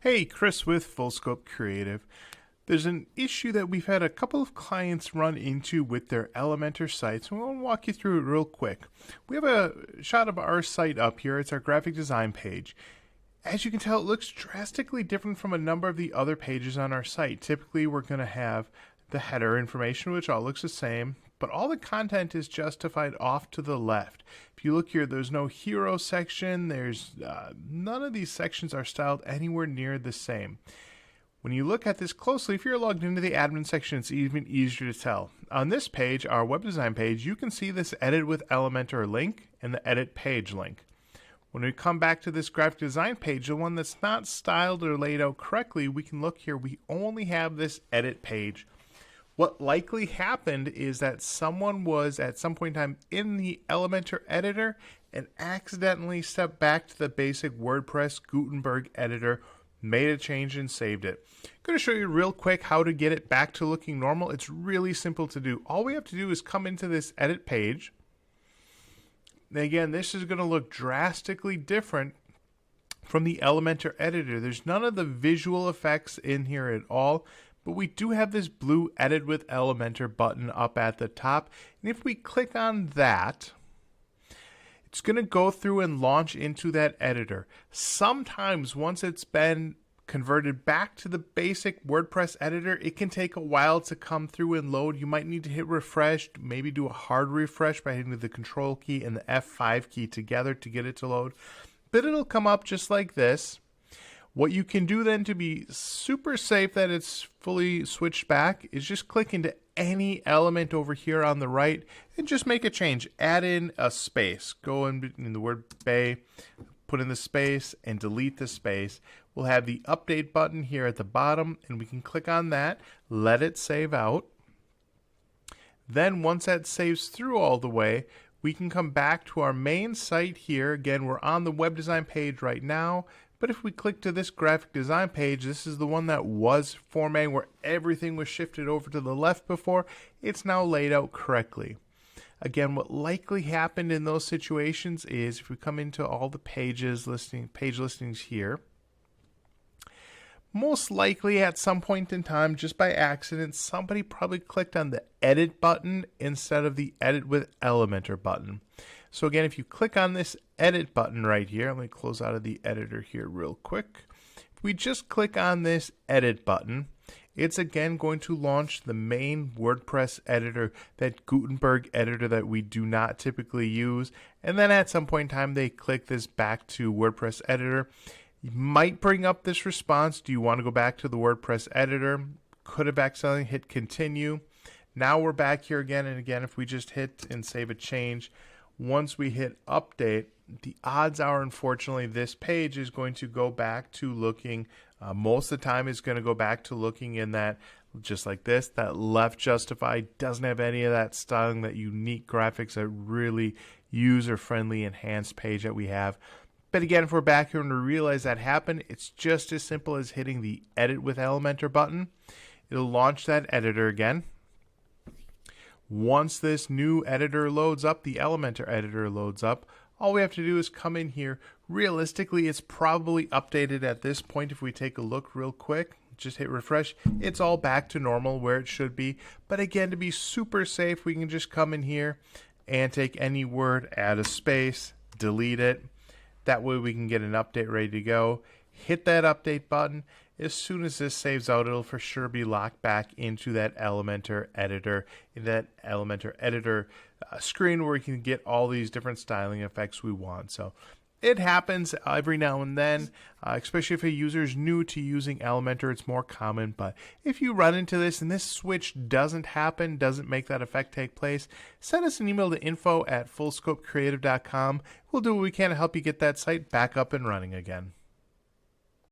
Hey, Chris with Full Scope Creative. There's an issue that we've had a couple of clients run into with their Elementor sites, and we'll walk you through it real quick. We have a shot of our site up here. It's our graphic design page. As you can tell, it looks drastically different from a number of the other pages on our site. Typically, we're going to have the header information, which all looks the same, but all the content is justified off to the left. If you look here, there's no hero section. There's none of these sections are styled anywhere near the same. When you look at this closely, if you're logged into the admin section, it's even easier to tell. On this page, our web design page, you can see this Edit with Elementor link and the Edit Page link. When we come back to this graphic design page, the one that's not styled or laid out correctly, we can look here, we only have this Edit Page. What likely happened is that someone was at some point in time in the Elementor editor and accidentally stepped back to the basic WordPress Gutenberg editor, made a change and saved it. I'm going to show you real quick how to get it back to looking normal. It's really simple to do. All we have to do is come into this edit page. And again, this is going to look drastically different from the Elementor editor. There's none of the visual effects in here at all. But we do have this blue Edit with Elementor button up at the top. And if we click on that, it's going to go through and launch into that editor. Sometimes once it's been converted back to the basic WordPress editor, it can take a while to come through and load. You might need to hit refresh, maybe do a hard refresh by hitting the Control key and the F5 key together to get it to load. But it'll come up just like this. What you can do then to be super safe that it's fully switched back is just click into any element over here on the right and just make a change. Add in a space. Go in the word bay, put in the space and delete the space. We'll have the update button here at the bottom and we can click on that, let it save out. Then once that saves through all the way, we can come back to our main site here. Again, we're on the web design page right now. But if we click to this graphic design page, this is the one that was formatting where everything was shifted over to the left before. It's now laid out correctly. Again, what likely happened in those situations is if we come into all the page listings here, most likely at some point in time, just by accident, somebody probably clicked on the Edit button instead of the Edit with Elementor button. So again, if you click on this Edit button right here, let me close out of the editor here real quick. If we just click on this Edit button, it's again going to launch the main WordPress editor, that Gutenberg editor that we do not typically use. And then at some point in time, they click this back to WordPress editor. You might bring up this response. Do you want to go back to the WordPress editor? Could have accidentally hit continue. Now we're back here again. And again, if we just hit and save a change, once we hit update, the odds are, unfortunately, this page is going to go back to looking, most of the time it's going to go back to looking in that, just like this, that left justify doesn't have any of that styling, that unique graphics, that really user-friendly enhanced page that we have. But again, if we're back here and we realize that happened, it's just as simple as hitting the Edit with Elementor button. It'll launch that editor again. Once this new editor loads up, the Elementor editor loads up, all we have to do is come in here. Realistically, it's probably updated at this point. If we take a look real quick, just hit refresh, it's all back to normal where it should be. But again, to be super safe, we can just come in here and take any word, add a space, delete it. That way we can get an update ready to go. Hit that update button. As soon as this saves out, it'll for sure be locked back into that Elementor editor, in that Elementor editor screen where we can get all these different styling effects we want. So it happens every now and then, especially if a user is new to using Elementor, it's more common. But if you run into this and this switch doesn't happen, doesn't make that effect take place, send us an email to info@fullscopecreative.com. We'll do what we can to help you get that site back up and running again.